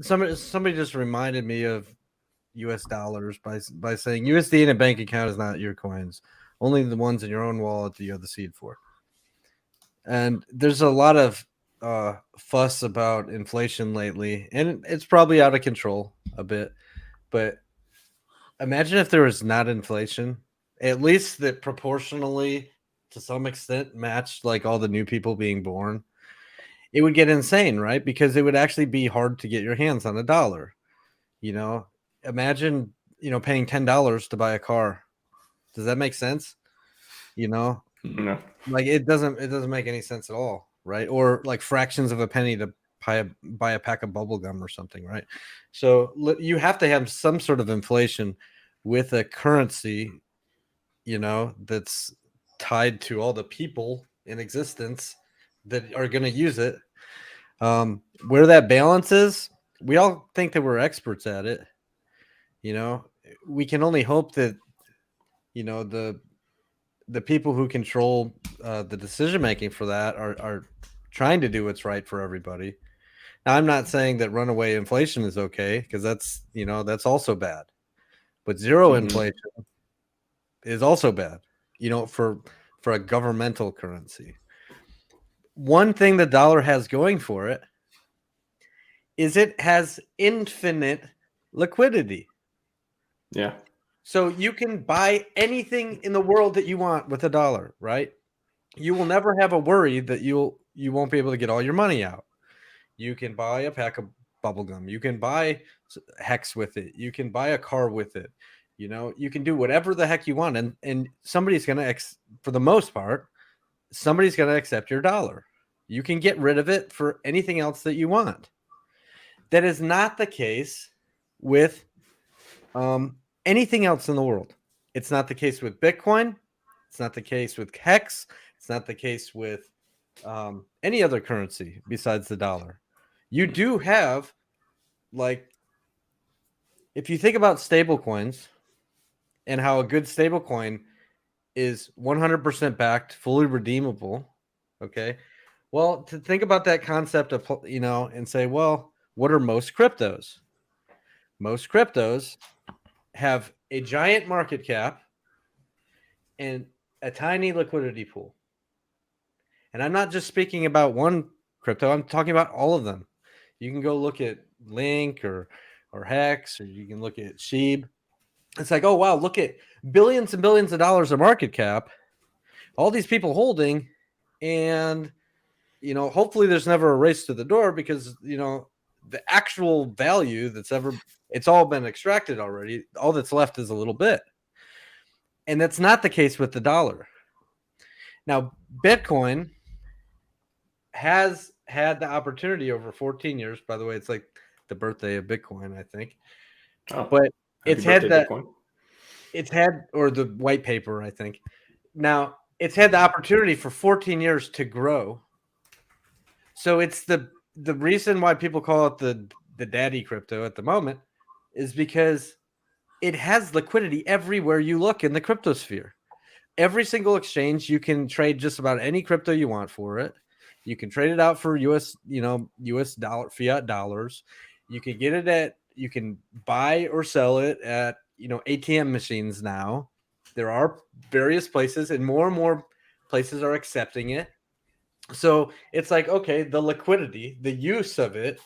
somebody just reminded me of US dollars by saying USD in a bank account is not your coins. Only the ones in your own wallet that you have the seed for. And there's a lot of fuss about inflation lately, and it's probably out of control a bit. But imagine if there was not inflation, at least that proportionally to some extent matched like all the new people being born. It would get insane, right? Because it would actually be hard to get your hands on a dollar. You know, imagine, paying $10 to buy a car. Does that make sense? You know, No. like it doesn't make any sense at all, right? Or like fractions of a penny to buy a pack of bubble gum or something, right? So you have to have some sort of inflation with a currency, that's tied to all the people in existence that are going to use it. Where that balance is, we all think that we're experts at it. You know, we can only hope that the people who control the decision making for that are trying to do what's right for everybody. Now, I'm not saying that runaway inflation is okay, because that's also bad. But zero inflation is also bad. For a governmental currency. One thing the dollar has going for it is it has infinite liquidity. Yeah. So you can buy anything in the world that you want with a dollar, right? You will never have a worry that you won't be able to get all your money out. You can buy a pack of bubble gum. You can buy hex with it. You can buy a car with it. You can do whatever the heck you want, and somebody's going to for the most part, somebody's going to accept your dollar. You can get rid of it for anything else that you want. That is not the case with anything else in the world. It's not the case with Bitcoin. It's not the case with Hex. It's not the case with any other currency besides the dollar. You do have, like, if you think about stable coins and how a good stable coin is 100% backed, fully redeemable, okay? Well, to think about that concept of, and say, well, what are most cryptos? Most cryptos have a giant market cap and a tiny liquidity pool. And I'm not just speaking about one crypto, I'm talking about all of them. You can go look at Link or Hex, or you can look at Sheeb. It's like, oh, wow, look at billions and billions of dollars of market cap, all these people holding, and, hopefully there's never a race to the door, because, the actual value it's all been extracted already. All that's left is a little bit. And that's not the case with the dollar. Now, Bitcoin has had the opportunity over 14 years. By the way, it's like the birthday of Bitcoin, I think. Oh, But happy birthday, Bitcoin. or the white paper, I think. Now, it's had the opportunity for 14 years to grow. So it's the reason why people call it the daddy crypto at the moment is because it has liquidity everywhere you look in the cryptosphere. Every single exchange, you can trade just about any crypto you want for it. You can trade it out for US dollar, fiat dollars. You can buy or sell it at, ATM machines now. There are various places, and more places are accepting it. So it's like, okay, the liquidity, the use of it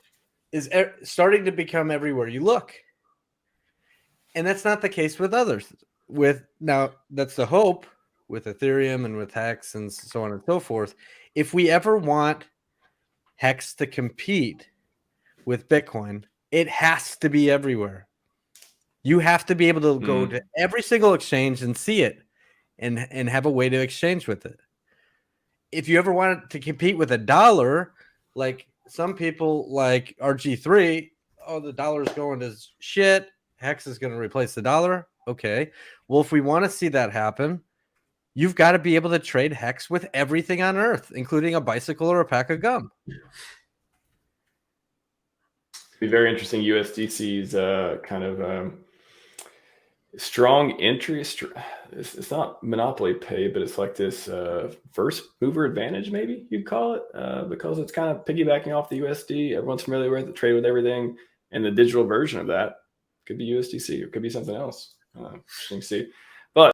is starting to become everywhere you look. And that's not the case with others. Now, that's the hope with Ethereum and with Hex and so on and so forth. If we ever want Hex to compete with Bitcoin, it has to be everywhere. You have to be able to go to every single exchange and see it and have a way to exchange with it. If you ever want to compete with a dollar, like some people like RG3, oh, the dollar's going to shit. Hex is going to replace the dollar. Okay. Well, if we want to see that happen, you've got to be able to trade Hex with everything on Earth, including a bicycle or a pack of gum. It'd be very interesting. USDC's kind of strong entry. It's not monopoly pay, but it's like this first mover advantage, maybe you'd call it, because it's kind of piggybacking off the USD. Everyone's familiar with it, trade with everything. And the digital version of that could be USDC, or could be something else. Interesting to see.